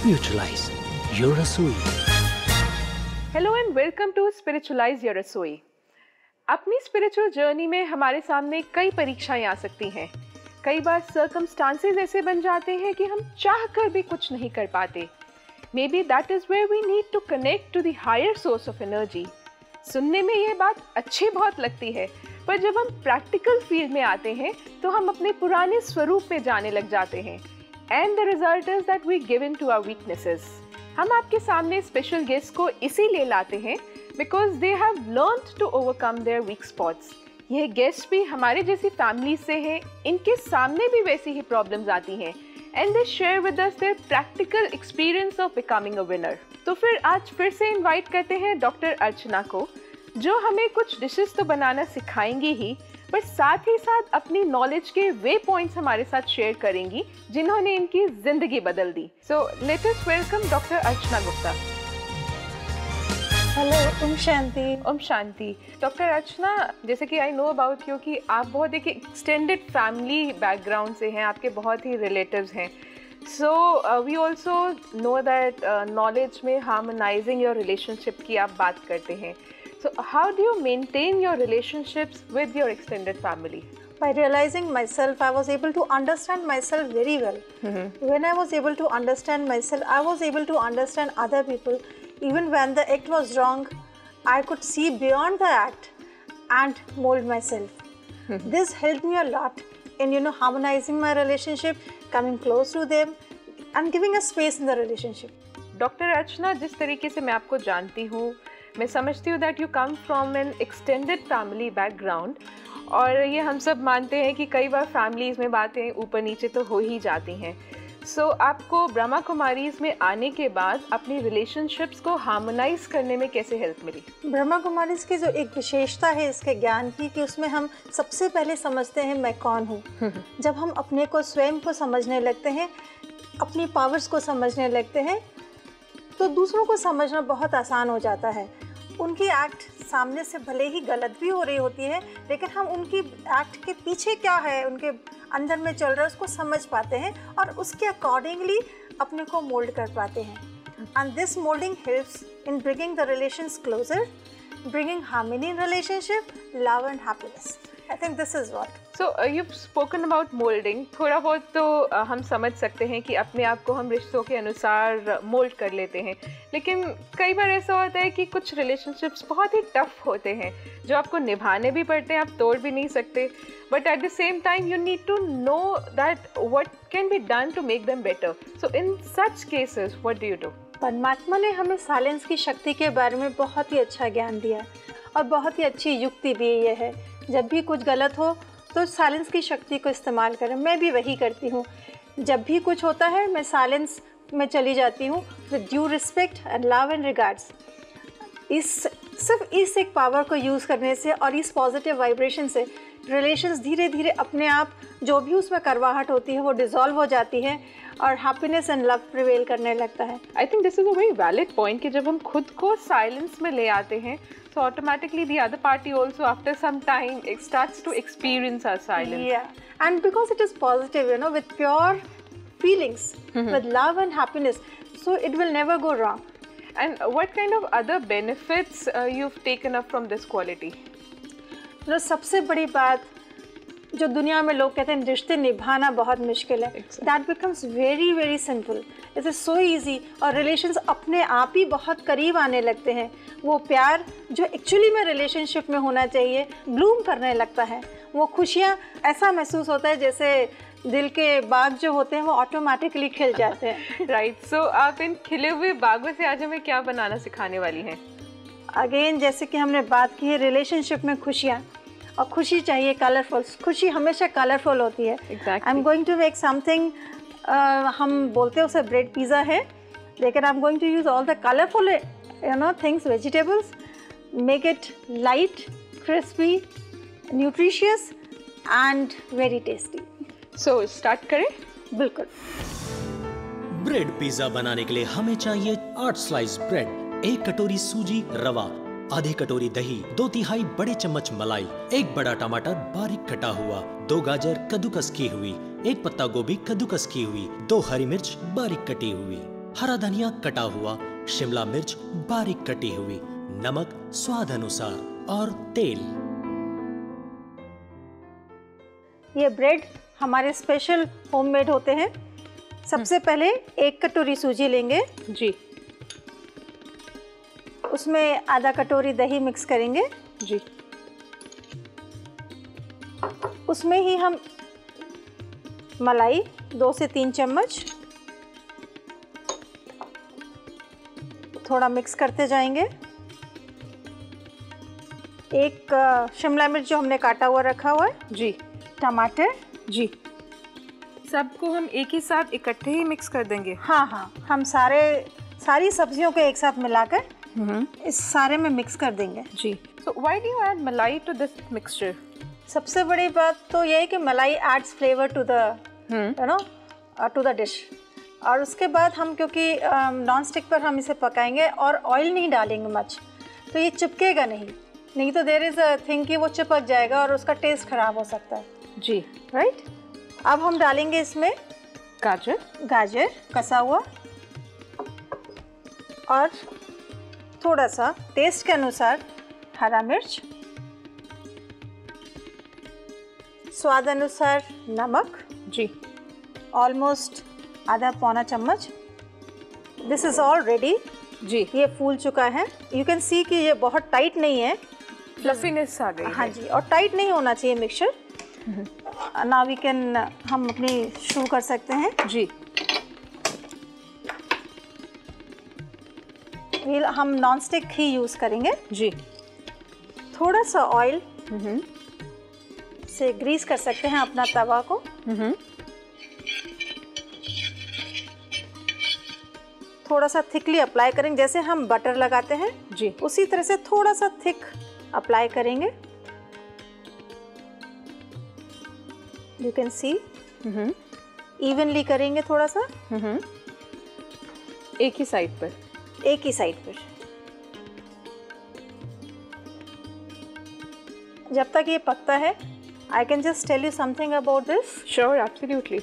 Spiritualize your Rasoi. Hello and welcome to spiritualize your Rasoi. अपनी spiritual journey में हमारे सामने कई परीक्षाएं आ सकती हैं। कई बार सर्कमस्टांसेस ऐसे बन जाते हैं कि हम चाह कर भी कुछ नहीं कर पाते। Maybe that is where we need to connect to the higher source of energy. सुनने में ये बात अच्छी बहुत लगती है, पर जब हम प्रैक्टिकल फील्ड में आते हैं तो हम अपने पुराने स्वरूप में जाने लग जाते हैं। And the result is that we give in to our weaknesses. हम आपके सामने स्पेशल गेस्ट को इसीलिए लाते हैं because they have learned to overcome their weak spots. यह गेस्ट भी हमारे जैसी फैमिली से हैं, इनके सामने भी वैसी ही प्रॉब्लम्स आती हैं and they share with us their practical experience of becoming a winner. तो फिर आज फिर से इनवाइट करते हैं डॉक्टर अर्चना को, जो हमें कुछ डिशेस तो बनाना सिखाएंगी ही, पर साथ ही साथ अपनी नॉलेज के वे पॉइंट्स हमारे साथ शेयर करेंगी जिन्होंने इनकी जिंदगी बदल दी। So let us welcome doctor Archana Gupta. Hello, ओम शांति। ओम शांति। डॉक्टर अर्चना, जैसे कि आई नो अबाउट यू कि आप बहुत एक एक्सटेंडेड फैमिली बैकग्राउंड से हैं, आपके बहुत ही रिलेटिव्स हैं। So we also know that knowledge में हार्मोनाइजिंग योर रिलेशनशिप की आप बात करते हैं। So how do you maintain your relationships with your extended family? By realizing myself, I was able to understand myself very well. When I was able to understand myself, I was able to understand other people. Even when the act was wrong, I could see beyond the act and mold myself. This helped me a lot in, harmonizing my relationship, coming close to them, and giving a space in the relationship. Doctor Archana, जिस तरीके से मैं आपको जानती हूँ, मैं समझती हूँ that you come from N extended family background, और ये हम सब मानते हैं कि कई बार फैमिलीज़ में बातें ऊपर नीचे तो हो ही जाती हैं। सो आपको ब्रह्मा कुमारीज़ में आने के बाद अपनी रिलेशनशिप्स को हार्मोनाइज करने में कैसे हेल्प मिली? ब्रह्मा कुमारीज़ की जो एक विशेषता है इसके ज्ञान की, कि उसमें हम सबसे पहले समझते हैं मैं कौन हूँ। जब हम अपने को, स्वयं को समझने लगते हैं, अपनी पावर्स को समझने लगते हैं, तो दूसरों को समझना बहुत आसान हो जाता है। उनकी एक्ट सामने से भले ही गलत भी हो रही होती है, लेकिन हम उनकी एक्ट के पीछे क्या है, उनके अंदर में चल रहा है, उसको समझ पाते हैं और उसके अकॉर्डिंगली अपने को मोल्ड कर पाते हैं। And this moulding helps in bringing the relations closer, bringing harmony in relationship, love and happiness. I think this is what. So you've spoken about moulding. थोड़ा बहुत तो हम समझ सकते हैं कि अपने आप को हम रिश्तों के अनुसार मोल्ड कर लेते हैं, लेकिन कई बार ऐसा होता है कि कुछ रिलेशनशिप्स बहुत ही टफ होते हैं जो आपको निभाने भी पड़ते हैं, आप तोड़ भी नहीं सकते, but at the same time you need to know that what can be done to make them better. So in such cases what do you do? परमात्मा ने हमें साइलेंस की शक्ति के बारे में बहुत ही अच्छा ज्ञान दिया है और बहुत ही अच्छी युक्ति भी ये है, जब भी कुछ गलत हो तो साइलेंस की शक्ति को इस्तेमाल करें। मैं भी वही करती हूँ। जब भी कुछ होता है मैं साइलेंस में चली जाती हूँ with due respect and love and regards. सिर्फ इस एक पावर को यूज़ करने से और इस पॉजिटिव वाइब्रेशन से रिलेशंस धीरे धीरे अपने आप, जो भी उसमें करवाहट होती है वो डिसॉल्व हो जाती है और हैप्पीनेस एंड लव प्रिवेल करने लगता है। आई think this is a very valid point कि जब हम खुद को साइलेंस में ले आते हैं so automatically the other party also after some time it starts to experience our silence. Yeah, and because it is positive, with pure feelings, with love and happiness, so it will never go wrong. And what kind of other benefits you've taken up from this quality? सबसे बड़ी बात जो दुनिया में लोग कहते हैं रिश्ते निभाना बहुत मुश्किल है, that becomes very very simple. It is so easy, और रिलेशंस अपने आप ही बहुत करीब आने लगते हैं। वो प्यार जो एक्चुअली में रिलेशनशिप में होना चाहिए ब्लूम करने लगता है। वो खुशियाँ, ऐसा महसूस होता है जैसे दिल के बाग जो होते हैं वो ऑटोमेटिकली खिल जाते हैं। राइट। सो आप इन खिले हुए बागों से आज हमें क्या बनाना सिखाने वाली हैं? अगेन, जैसे कि हमने बात की है रिलेशनशिप में खुशियाँ, और खुशी चाहिए कलरफुल। खुशी हमेशा कलरफुल होती है। I am going to make something, हम बोलते हैं उसे ब्रेड पिज़्ज़ा है, लेकिन I am going to use all the colourful things, vegetables, make it light, crispy, nutritious and very tasty. So start करें? बिल्कुल। ब्रेड पिज्जा बनाने के लिए हमें चाहिए 8 स्लाइस ब्रेड, 1 कटोरी सूजी रवा, आधी कटोरी दही, 2/3 बड़े चम्मच मलाई, 1 बड़ा टमाटर बारीक कटा हुआ, 2 गाजर कद्दूकस की हुई, 1 पत्ता गोभी कद्दूकस की हुई, 2 हरी मिर्च बारीक कटी हुई। हरा धनिया कटा हुआ, शिमला मिर्च बारीक कटी हुई, नमक स्वाद अनुसार और तेल। ये ब्रेड हमारे स्पेशल होममेड होते हैं। सबसे पहले 1 कटोरी सूजी लेंगे जी, उसमें आधा कटोरी दही मिक्स करेंगे जी, उसमें ही हम मलाई 2 से 3 चम्मच थोड़ा मिक्स करते जाएंगे। एक शिमला मिर्च जो हमने काटा हुआ रखा हुआ है, जी, टमाटर, जी, सबको हम एक ही साथ इकट्ठे ही मिक्स कर देंगे। हाँ हाँ, हम सारी सब्जियों को एक साथ मिलाकर इस सारे में मिक्स कर देंगे। जी। So why do you add malai to this mixture? सबसे बड़ी बात तो ये है कि मलाई adds flavour to the to the dish. और उसके बाद हम क्योंकि नॉन स्टिक पर हम इसे पकाएंगे और ऑयल नहीं डालेंगे मच, तो ये चिपकेगा नहीं तो देयर इज़ अ थिंग कि वो चिपक जाएगा और उसका टेस्ट खराब हो सकता है। जी, राइट। अब हम डालेंगे इसमें गाजर कसा हुआ और थोड़ा सा टेस्ट के अनुसार हरा मिर्च, स्वाद अनुसार नमक, जी, ऑलमोस्ट आधा पौना चम्मच। This is all ready. जी, ये फूल चुका है। यू कैन सी कि ये बहुत टाइट नहीं है, फ्लफीनेस आ गई। हाँ जी, और टाइट नहीं होना चाहिए मिक्सचर। नाउ वी कैन हम अपनी शुरू कर सकते हैं। जी, हम नॉन स्टिक ही यूज़ करेंगे। जी, थोड़ा सा ऑयल से ग्रीस कर सकते हैं अपना तवा को। थोड़ा सा थिकली अप्लाई करेंगे, जैसे हम बटर लगाते हैं जी, उसी तरह से थोड़ा सा थिक अप्लाई करेंगे। यू कैन सी इवनली करेंगे थोड़ा सा, एक ही साइड पर। एक ही साइड पर। जब तक ये पकता है, I can just tell you something about this. Sure, absolutely.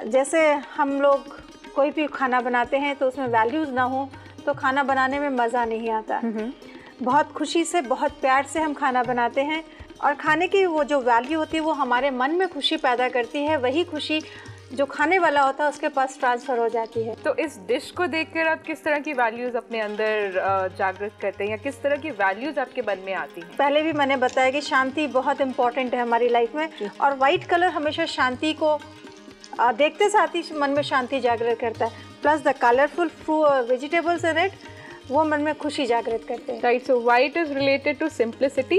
जैसे हम लोग कोई भी खाना बनाते हैं तो उसमें वैल्यूज़ ना हो तो खाना बनाने में मज़ा नहीं आता। बहुत खुशी से, बहुत प्यार से हम खाना बनाते हैं और खाने की वो जो वैल्यू होती है वो हमारे मन में खुशी पैदा करती है। वही खुशी जो खाने वाला होता है उसके पास ट्रांसफ़र हो जाती है। तो इस डिश को देखकर आप किस तरह की वैल्यूज़ अपने अंदर जागृत करते हैं या किस तरह की वैल्यूज़ आपके मन में आती हैं? पहले भी मैंने बताया कि शांति बहुत इम्पॉर्टेंट है हमारी लाइफ में, और वाइट कलर हमेशा शांति को देखते साथ ही मन में शांति जागृत करता है। Plus the colourful vegetables in it, वो मन में खुशी जागृत करते हैं। Right, so white is related to simplicity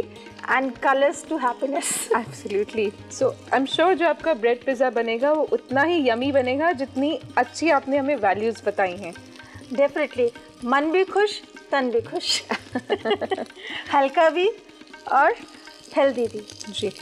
and colours to happiness. Absolutely. So I am sure जो आपका ब्रेड पिज़्ज़ा बनेगा वो उतना ही यमी बनेगा जितनी अच्छी आपने हमें वैल्यूज़ बताई हैं। डेफिनेटली, मन भी खुश, तन भी खुश। हल्का भी और हेल्दी भी। जी,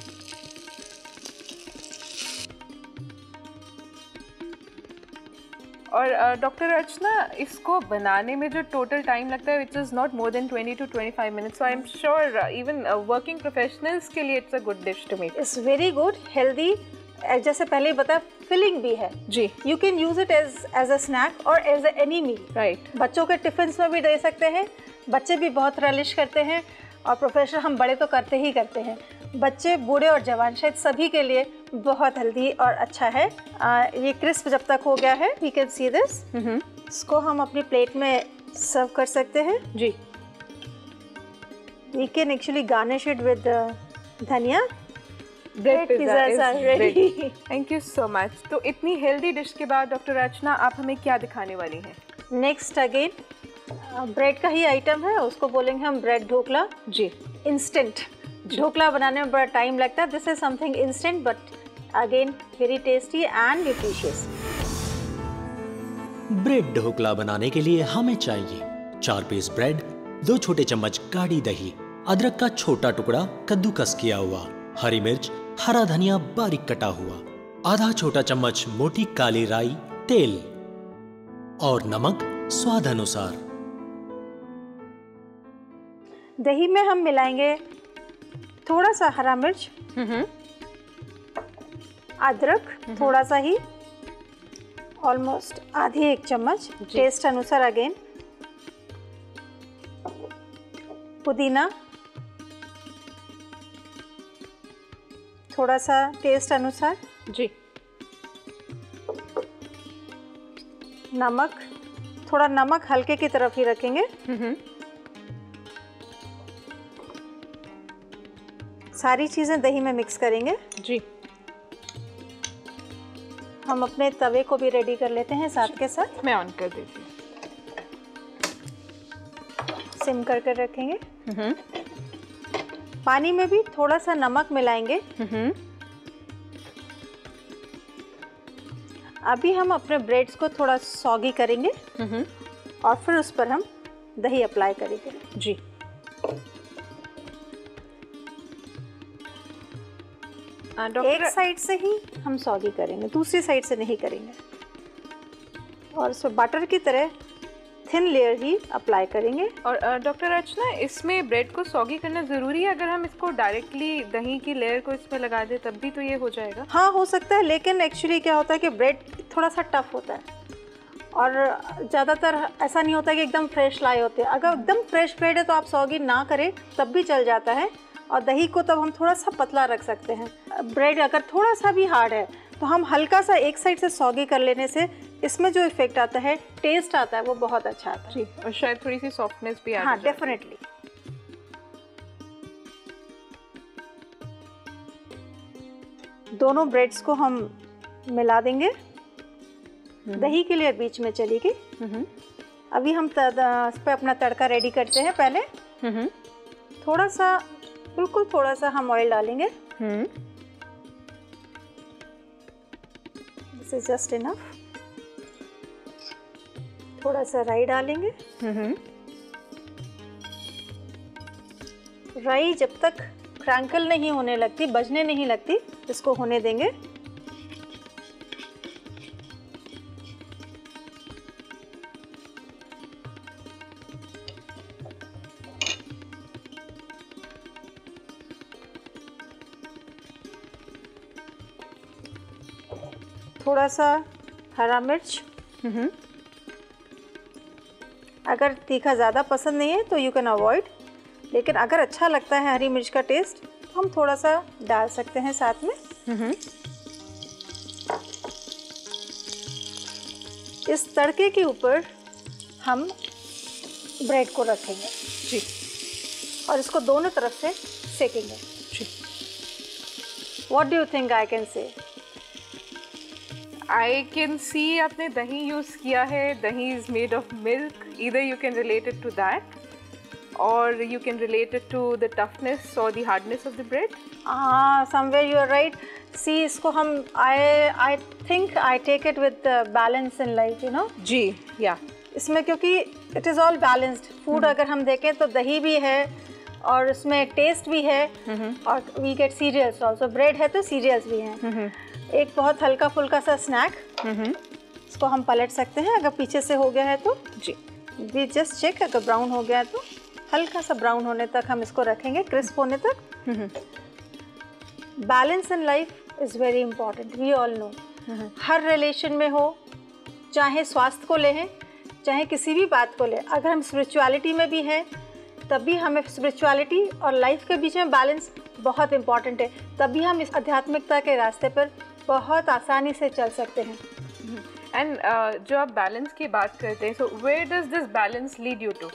और डॉक्टर अर्चना, इसको बनाने में जो टोटल टाइम लगता है it is not more than 20 to 25 minutes, so I am sure even working professionals के लिए it's a good dish to make. It's very good, healthy, जैसे पहले ही बताया, फिलिंग भी है। जी, you can use it as a snack और एज एनी मील। राइट। बच्चों के टिफिन में भी दे सकते हैं, बच्चे भी बहुत relish करते हैं, और प्रोफेशनल हम बड़े तो करते ही करते हैं। बच्चे, बूढ़े और जवान, शायद सभी के लिए बहुत हेल्दी और अच्छा है। ये क्रिस्प जब तक हो गया है, वी कैन सी दिस। इसको हम अपनी प्लेट में सर्व कर सकते हैं। जी, we can actually garnish it with dhania. Bread pizza is ready. Thank you so much. तो इतनी हेल्दी डिश के बाद डॉक्टर अर्चना आप हमें क्या दिखाने वाली हैं? नेक्स्ट अगेन ब्रेड का ही आइटम है, उसको बोलेंगे हम ब्रेड ढोकला। जी, इंस्टेंट ढोकला बनाने में बड़ा टाइम लगता है। This is something instant but again very tasty and nutritious. Bread dhokla बनाने के लिए हमें चाहिए 4 पीस ब्रेड, 2 छोटे चम्मच गाढ़ी दही, अदरक का छोटा टुकड़ा कद्दूकस किया हुआ, हरी मिर्च, हरा धनिया बारीक कटा हुआ, आधा छोटा चम्मच मोटी काली राई, तेल और नमक स्वाद अनुसार। दही में हम मिलाएंगे थोड़ा सा हरा मिर्च, अदरक थोड़ा सा ही, ऑलमोस्ट आधी एक चम्मच, टेस्ट अनुसार अगेन। पुदीना थोड़ा सा टेस्ट अनुसार जी। नमक, थोड़ा नमक हल्के की तरफ ही रखेंगे। सारी चीज़ें दही में मिक्स करेंगे जी। हम अपने तवे को भी रेडी कर लेते हैं साथ के साथ। मैं ऑन कर देती हूँ। सिम करके रखेंगे। पानी में भी थोड़ा सा नमक मिलाएंगे। अभी हम अपने ब्रेड्स को थोड़ा सॉगी करेंगे और फिर उस पर हम दही अप्लाई करेंगे जी। एक साइड से ही हम सॉगी करेंगे, दूसरी साइड से नहीं करेंगे। और उस पर बटर की तरह थिन लेयर ही अप्लाई करेंगे। और डॉक्टर अर्चना, इसमें ब्रेड को सॉगी करना ज़रूरी है? अगर हम इसको डायरेक्टली दही की लेयर को इसमें लगा दें तब भी तो ये हो जाएगा? हाँ, हो सकता है, लेकिन एक्चुअली क्या होता है कि ब्रेड थोड़ा सा टफ होता है और ज़्यादातर ऐसा नहीं होता कि एकदम फ्रेश लाए होते हैं। अगर एकदम फ्रेश ब्रेड है तो आप सॉगी ना करें तब भी चल जाता है, और दही को तब हम थोड़ा सा पतला रख सकते हैं। ब्रेड अगर थोड़ा सा भी हार्ड है तो हम हल्का सा एक साइड से सॉगी कर लेने से इसमें जो इफेक्ट आता है, टेस्ट आता है, वो बहुत अच्छा आता है जी। और शायद थोड़ी सी सॉफ्टनेस भी आ हाँ, जाती है। डेफिनेटली। दोनों ब्रेड्स को हम मिला देंगे। दही की लेयर बीच में चली गई। अभी हम इस पर अपना तड़का रेडी करते हैं। पहले थोड़ा सा, बिल्कुल थोड़ा सा हम ऑयल डालेंगे। This is just enough. थोड़ा सा राई डालेंगे। राई जब तक क्रैंकल नहीं होने लगती, बजने नहीं लगती, इसको होने देंगे। थोड़ा सा हरा मिर्च। अगर तीखा ज़्यादा पसंद नहीं है तो यू कैन अवॉइड, लेकिन अगर अच्छा लगता है हरी मिर्च का टेस्ट तो हम थोड़ा सा डाल सकते हैं साथ में। इस तड़के के ऊपर हम ब्रेड को रखेंगे जी, और इसको दोनों तरफ से सेकेंगे जी। What do you think I can say? I can see आपने दही यूज़ किया है। Dahi is made of milk. Either you can relate it to that or you can relate it to the toughness or the hardness of the bread. Somewhere you are right. See, इसको हम I think I take it with balance in life, you know. जी, या इसमें क्योंकि it is all balanced food. अगर हम देखें तो दही भी है और उसमें टेस्ट भी है, और we get cereals also. Bread है तो सीरियल्स भी हैं। एक बहुत हल्का फुल्का सा स्नैक। इसको हम पलट सकते हैं अगर पीछे से हो गया है तो। जी, वी जस्ट चेक, अगर ब्राउन हो गया है तो हल्का सा ब्राउन होने तक हम इसको रखेंगे, क्रिस्प होने तक। Balance in life is very important, we all know. हर रिलेशन में हो, चाहे स्वास्थ्य को लें चाहे किसी भी बात को लें, अगर हम स्पिरिचुअलिटी में भी हैं तभी हमें स्पिरिचुअलिटी और लाइफ के बीच में बैलेंस बहुत इंपॉर्टेंट है। तभी हम इस आध्यात्मिकता के रास्ते पर बहुत आसानी से चल सकते हैं। एंड जो आप बैलेंस की बात करते हैं, so where does this balance lead you to?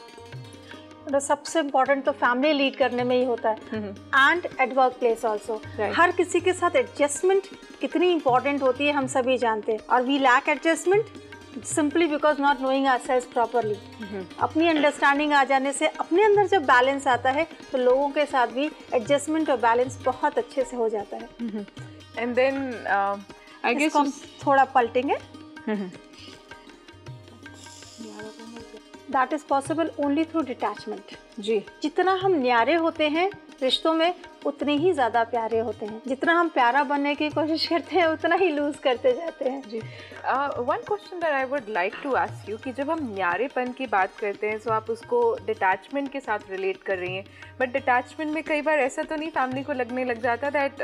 सबसे इम्पोर्टेंट तो फैमिली लीड करने में ही होता है, and at work place also. हर किसी के साथ एडजस्टमेंट कितनी इंपॉर्टेंट होती है हम सभी जानते हैं, और we lack adjustment simply because not knowing ourselves properly. अपनी अंडरस्टैंडिंग आ जाने से, अपने अंदर जब बैलेंस आता है तो लोगों के साथ भी एडजस्टमेंट और बैलेंस बहुत अच्छे से हो जाता है। एंड देन आई गेस हम थोड़ा पलटेंगे। That is possible only through detachment. जी, जितना हम न्यारे होते हैं रिश्तों में, उतने ही ज़्यादा प्यारे होते हैं। जितना हम प्यारा बनने की कोशिश करते हैं उतना ही लूज़ करते जाते हैं। जी। One question that I would like to ask you कि जब हम न्यारेपन की बात करते हैं तो आप उसको डिटैचमेंट के साथ रिलेट कर रही हैं, बट डिटैचमेंट में कई बार ऐसा तो नहीं फैमिली को लगने लग जाता दैट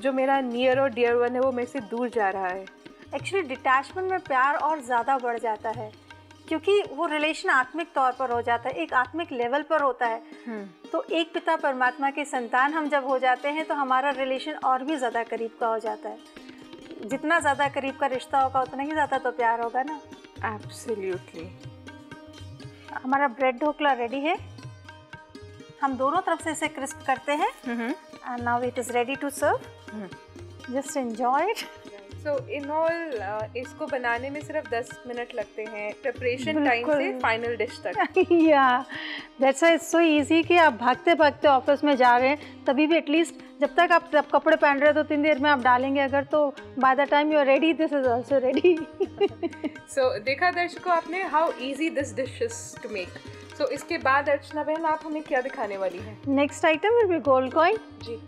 जो मेरा नियर और डियर वन है वो मेरे से दूर जा रहा है? एक्चुअली डिटैचमेंट में प्यार और ज़्यादा बढ़ जाता है, क्योंकि वो रिलेशन आत्मिक तौर पर हो जाता है, एक आत्मिक लेवल पर होता है। तो एक पिता परमात्मा की संतान हम जब हो जाते हैं तो हमारा रिलेशन और भी ज़्यादा करीब का हो जाता है। जितना ज़्यादा करीब का रिश्ता होगा उतना ही ज़्यादा तो प्यार होगा ना। एब्सोल्युटली। हमारा ब्रेड ढोकला रेडी है, हम दोनों तरफ से इसे क्रिस्प करते हैं and now it is ready to serve. Just enjoy it. So in all इसको बनाने में सिर्फ 10 मिनट लगते हैं प्रिपरेशन टाइम से फाइनल डिश तक। या that's why it's so easy कि आप भागते भागते ऑफिस में जा रहे हैं तभी भी एटलीस्ट जब तक आप कपड़े पहन रहे हो तो 3 देर में आप डालेंगे अगर, तो by the time you are ready this is also ready. So देखा दर्शकों आपने how easy this dish is to make. So इसके बाद अर्चना बहन आप हमें क्या दिखाने वाली हैं? Next item will be gold coin. जी।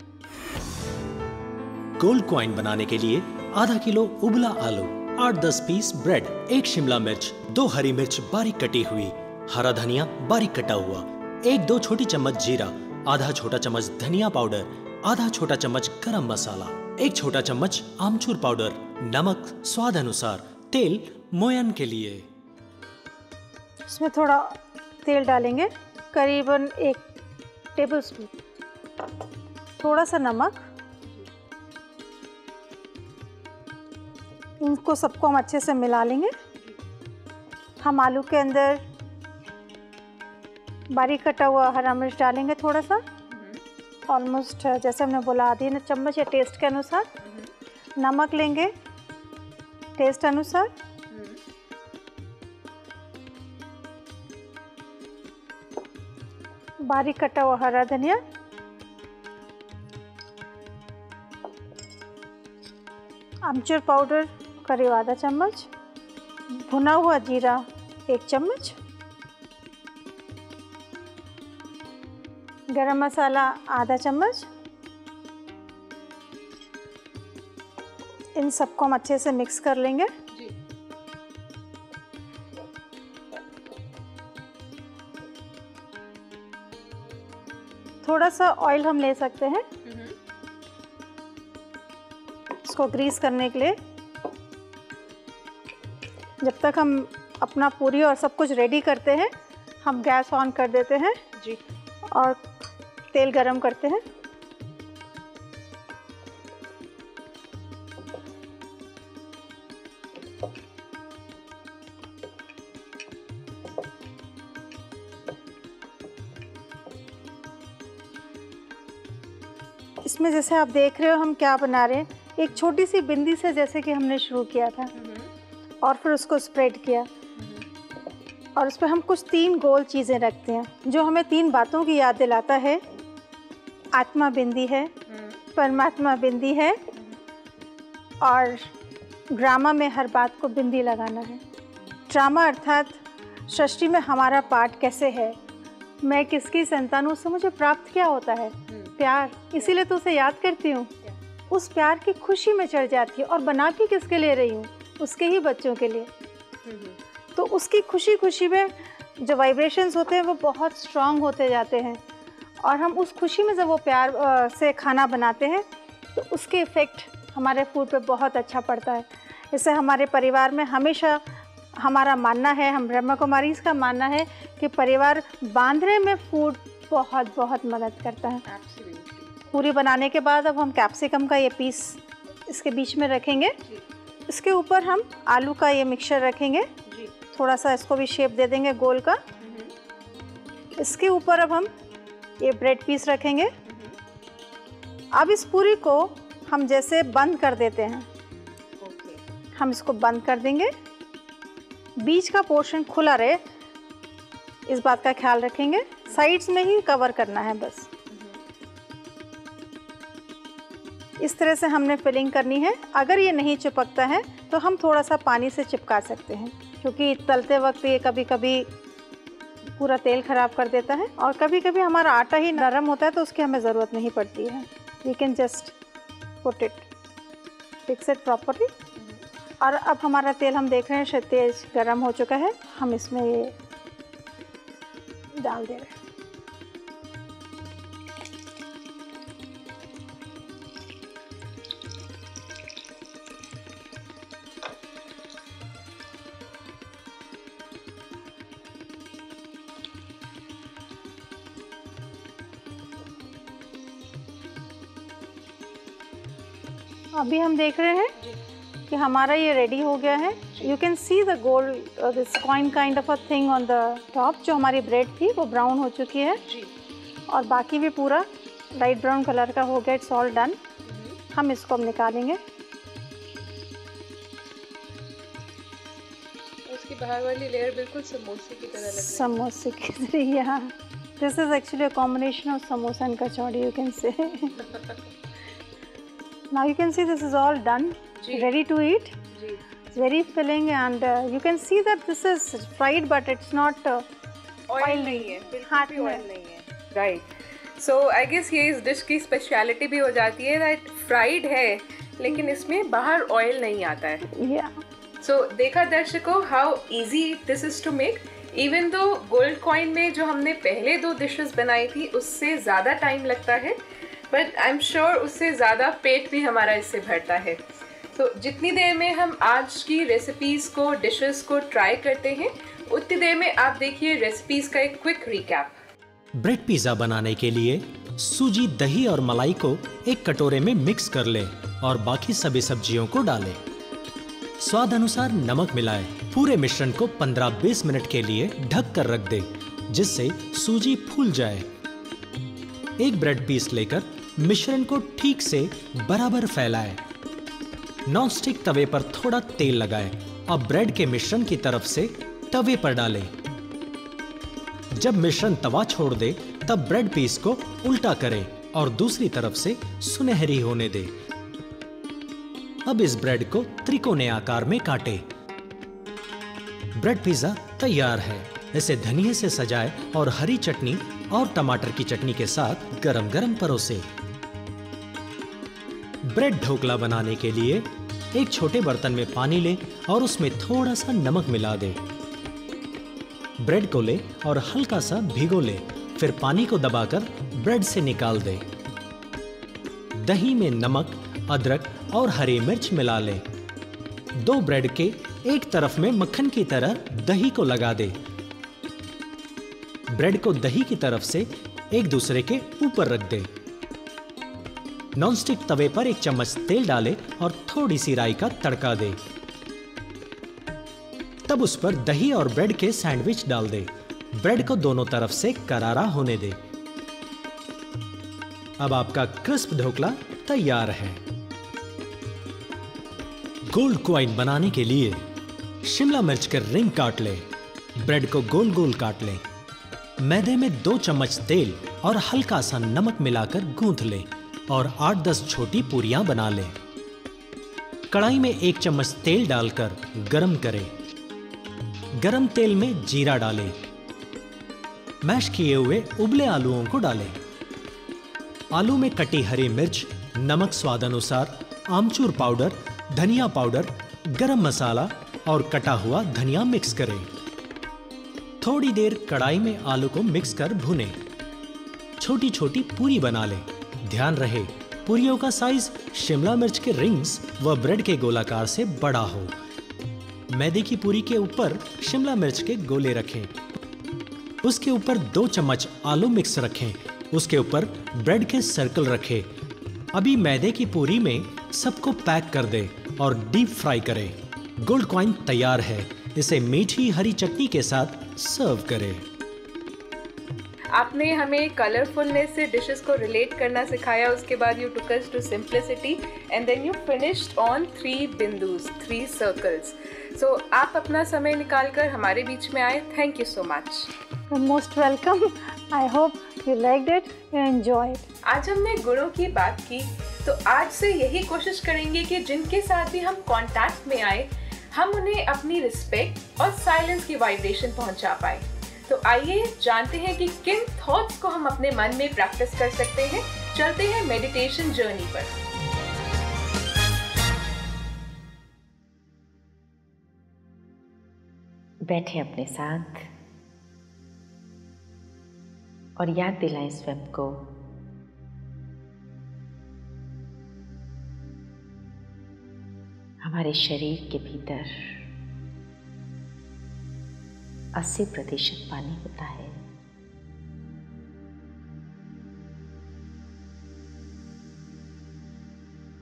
गोल्ड कॉइन बनाने के लिए आधा किलो उबला आलू, 8-10 पीस ब्रेड, 1 शिमला मिर्च, 2 हरी मिर्च बारीक कटी हुई, हरा धनिया बारीक कटा हुआ, 1-2 छोटी चम्मच जीरा, आधा छोटा चम्मच धनिया पाउडर, आधा छोटा चम्मच गरम मसाला, 1 छोटा चम्मच आमचूर पाउडर, नमक स्वाद अनुसार, तेल मोयन के लिए। इसमें थोड़ा तेल डालेंगे, करीबन 1 टेबलस्पून, थोड़ा सा नमक। इनको सबको हम अच्छे से मिला लेंगे। हम आलू के अंदर बारीक कटा हुआ हरा मिर्च डालेंगे थोड़ा सा, ऑलमोस्ट जैसे हमने बोला आधी चम्मच या टेस्ट के अनुसार। नमक लेंगे टेस्ट अनुसार। बारीक कटा हुआ हरा धनिया, आमचूर पाउडर करीब आधा चम्मच, भुना हुआ जीरा 1 चम्मच, गरम मसाला आधा चम्मच। इन सबको हम अच्छे से मिक्स कर लेंगे। जी। थोड़ा सा ऑयल हम ले सकते हैं इसको ग्रीस करने के लिए। जब तक हम अपना पूरी और सब कुछ रेडी करते हैं हम गैस ऑन कर देते हैं जी और तेल गरम करते हैं। इसमें जैसे आप देख रहे हो हम क्या बना रहे हैं, एक छोटी सी बिंदी से जैसे कि हमने शुरू किया था और फिर उसको स्प्रेड किया और उस पर हम कुछ 3 गोल चीज़ें रखते हैं जो हमें 3 बातों की याद दिलाता है। आत्मा बिंदी है, परमात्मा बिंदी है और ड्रामा में हर बात को बिंदी लगाना है। ड्रामा अर्थात सृष्टि में हमारा पार्ट कैसे है, मैं किसकी संतान हूँ, उससे मुझे प्राप्त क्या होता है, प्यार, इसीलिए तो उसे याद करती हूँ। उस प्यार की खुशी में चढ़ जाती है और बना के किसके ले रही हूँ, उसके ही बच्चों के लिए। तो उसकी खुशी में जो वाइब्रेशंस होते हैं वो बहुत स्ट्रांग होते जाते हैं और हम उस खुशी में जब वो प्यार से खाना बनाते हैं तो उसके इफ़ेक्ट हमारे फूड पे बहुत अच्छा पड़ता है। इससे हमारे परिवार में हमेशा हमारा मानना है, हम ब्रह्मा कुमारीज़ का मानना है कि परिवार बांधने में फूड बहुत बहुत मदद करता है। पूरी बनाने के बाद अब हम कैप्सिकम का ये पीस इसके बीच में रखेंगे। इसके ऊपर हम आलू का ये मिक्सचर रखेंगे, थोड़ा सा इसको भी शेप दे देंगे गोल का। इसके ऊपर अब हम ये ब्रेड पीस रखेंगे। अब इस पूरी को हम जैसे बंद कर देते हैं, हम इसको बंद कर देंगे, बीच का पोर्शन खुला रहे इस बात का ख्याल रखेंगे, साइड्स में ही कवर करना है बस। इस तरह से हमने फिलिंग करनी है। अगर ये नहीं चिपकता है तो हम थोड़ा सा पानी से चिपका सकते हैं, क्योंकि तलते वक्त ये कभी कभी पूरा तेल ख़राब कर देता है और कभी कभी हमारा आटा ही नरम होता है तो उसकी हमें ज़रूरत नहीं पड़ती है। We can just put it, fix it properly. और अब हमारा तेल हम देख रहे हैं तेज गर्म हो चुका है, हम इसमें ये डाल दे रहे हैं। अभी हम देख रहे हैं कि हमारा ये रेडी हो गया है। You can see the gold this coin kind of a thing on the top. जो हमारी ब्रेड थी वो ब्राउन हो चुकी है और बाकी भी पूरा लाइट ब्राउन कलर का हो गया। It's all done. हम इसको अब निकालेंगे। उसकी बाहर वाली लेयर बिल्कुल समोसे की तरह लग रही है। समोसे की तरह, यहाँ this is actually a combination of samosa and kachori, you can say. Now you can see this is all done, ready to eat. It's very filling and you can see that this is fried but it's not oil नहीं है, बिल्कुल भी oil नहीं है। Right, so I guess ये इस dish की speciality भी हो जाती है दैट फ्राइड है लेकिन इसमें बाहर ऑयल नहीं आता है। yeah. सो देखा दर्शकों how easy this is to make. Even दो गोल्ड कॉइन में जो हमने पहले 2 डिशेस बनाई थी उससे ज़्यादा टाइम लगता है, बट आई एम श्योर उससे ज़्यादा पेट भी हमारा इससे भरता है। तो जितनी देर में हम आज की रेसिपीज़ को, डिशेस को ट्राई करते हैं, उतनी देर में आप देखिए रेसिपीज़ का एक क्विक रिकैप। ब्रेड पिज़्ज़ा बनाने के लिए सूजी, दही और मलाई को एक कटोरे में मिक्स कर लें और बाकी सभी सब्जियों को डालें। स्वाद अनुसार नमक मिलाएं। पूरे मिश्रण को 15-20 मिनट के लिए ढक कर रख दें जिससे सूजी फूल जाए। एक ब्रेड पीस लेकर मिश्रण को ठीक से बराबर फैलाएं। नॉनस्टिक तवे पर थोड़ा तेल लगाएं और ब्रेड के मिश्रण की तरफ से तवे पर डालें। जब मिश्रण तवा छोड़ दे तब ब्रेड पीस को उल्टा करें और दूसरी तरफ से सुनहरी होने दें। अब इस ब्रेड को त्रिकोणीय आकार में काटें। ब्रेड पिज़्ज़ा तैयार है। इसे धनिये से सजाएं और हरी चटनी और टमाटर की चटनी के साथ गरम गरम परोसें। ब्रेड ढोकला बनाने के लिए एक छोटे बर्तन में पानी लें और उसमें थोड़ा सा नमक मिला दें। ब्रेड को लें और हल्का सा भिगो लें, फिर पानी को दबाकर ब्रेड से निकाल दें। दही में नमक, अदरक और हरी मिर्च मिला लें। 2 ब्रेड के एक तरफ में मक्खन की तरह दही को लगा दें। ब्रेड को दही की तरफ से एक दूसरे के ऊपर रख दें। नॉनस्टिक तवे पर 1 चम्मच तेल डालें और थोड़ी सी राई का तड़का दें। तब उस पर दही और ब्रेड के सैंडविच डाल दें। ब्रेड को दोनों तरफ से करारा होने दें। अब आपका क्रिस्प ढोकला तैयार है। गोल्ड कॉइन बनाने के लिए शिमला मिर्च के रिंग काट लें। ब्रेड को गोल गोल काट लें। मैदे में 2 चम्मच तेल और हल्का सा नमक मिलाकर गूंथ लें और 8-10 छोटी पूरियां बना लें। कढ़ाई में 1 चम्मच तेल डालकर गरम करें। गरम तेल में जीरा डालें। मैश किए हुए उबले आलूओं को डालें। आलू में कटी हरी मिर्च, नमक स्वाद अनुसार, आमचूर पाउडर, धनिया पाउडर, गरम मसाला और कटा हुआ धनिया मिक्स करें। थोड़ी देर कढ़ाई में आलू को मिक्स कर भुनें। छोटी छोटी पूरी बना लें। ध्यान रहे पूरियों का साइज शिमला मिर्च के रिंग्स व ब्रेड के गोलाकार से बड़ा हो। मैदे की पूरी के ऊपर शिमला मिर्च के गोले रखें। उसके ऊपर 2 चम्मच आलू मिक्स रखें। उसके ऊपर ब्रेड के सर्कल रखें। अभी मैदे की पूरी में सबको पैक कर दें और डीप फ्राई करें। गोल्ड कॉइन तैयार है। इसे मीठी हरी चटनी के साथ सर्व करें। आपने हमें कलरफुलनेस से डिशेस को रिलेट करना सिखाया। उसके बाद you took us to simplicity and then you finished on 3 बिंदुस, 3 सर्कल्स। सो आप अपना समय निकालकर हमारे बीच में आए। Thank you so much. Most welcome. I hope you liked it, you enjoyed. आज हमने गुणों की बात की, तो आज से यही कोशिश करेंगे कि जिनके साथ भी हम कांटेक्ट में आए हम उन्हें अपनी रिस्पेक्ट और साइलेंस की वाइब्रेशन पहुंचा पाए। तो आइए जानते हैं कि किन थॉट्स को हम अपने मन में प्रैक्टिस कर सकते हैं। चलते हैं मेडिटेशन जर्नी पर। बैठे अपने साथ और याद दिलाएं स्वयं को हमारे शरीर के भीतर 80% पानी होता है।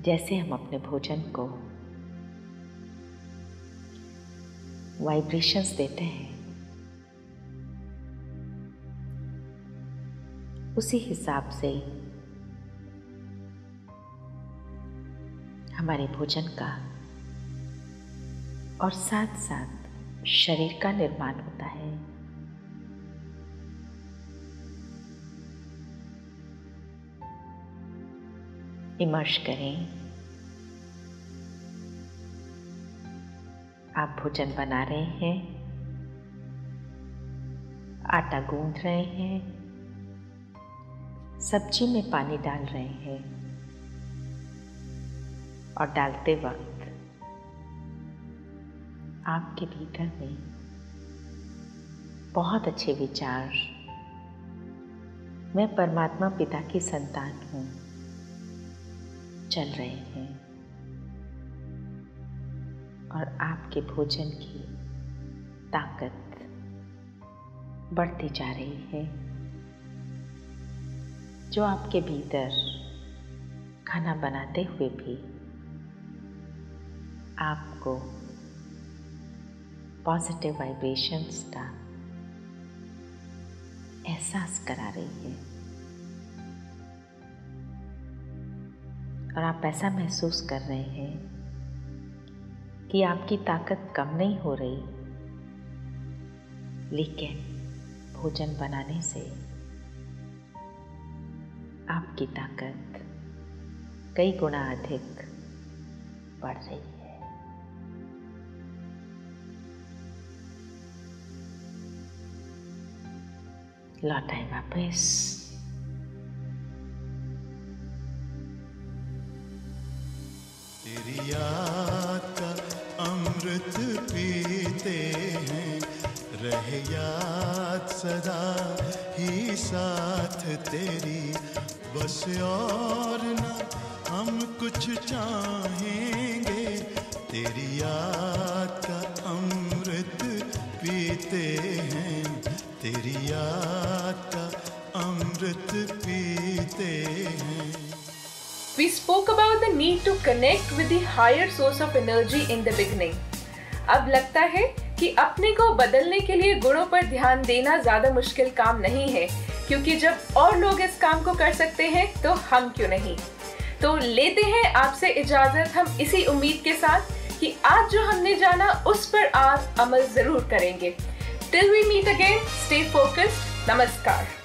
जैसे हम अपने भोजन को वाइब्रेशंस देते हैं, उसी हिसाब से हमारे भोजन का और साथ साथ शरीर का निर्माण होता है। इमर्श करें। आप भोजन बना रहे हैं, आटा गूंथ रहे हैं, सब्जी में पानी डाल रहे हैं और डालते वक्त आपके भीतर में बहुत अच्छे विचार, मैं परमात्मा पिता की संतान हूँ, चल रहे हैं और आपके भोजन की ताकत बढ़ती जा रही है, जो आपके भीतर खाना बनाते हुए भी आपको पॉजिटिव वाइब्रेशंस का एहसास करा रही है। और आप ऐसा महसूस कर रहे हैं कि आपकी ताकत कम नहीं हो रही, लेकिन भोजन बनाने से आपकी ताकत कई गुना अधिक बढ़ रही है। लौटाएं वापस। तेरी याद का अमृत पीते हैं, रहे याद सदा ही साथ तेरी, बस और ना हम कुछ चाहेंगे, तेरी याद का अमृत पीते हैं, तेरी याद का अमृत पीते हैं। We spoke about the need to connect with the higher source of energy in the beginning. अब लगता है कि अपने को बदलने के लिए गुणों पर ध्यान देना ज्यादा मुश्किल काम नहीं है, क्योंकि जब और लोग इस काम को कर सकते हैं तो हम क्यों नहीं। तो लेते हैं आपसे इजाजत हम इसी उम्मीद के साथ कि आज जो हमने जाना उस पर आप अमल जरूर करेंगे। Till we meet again, stay focused. नमस्कार।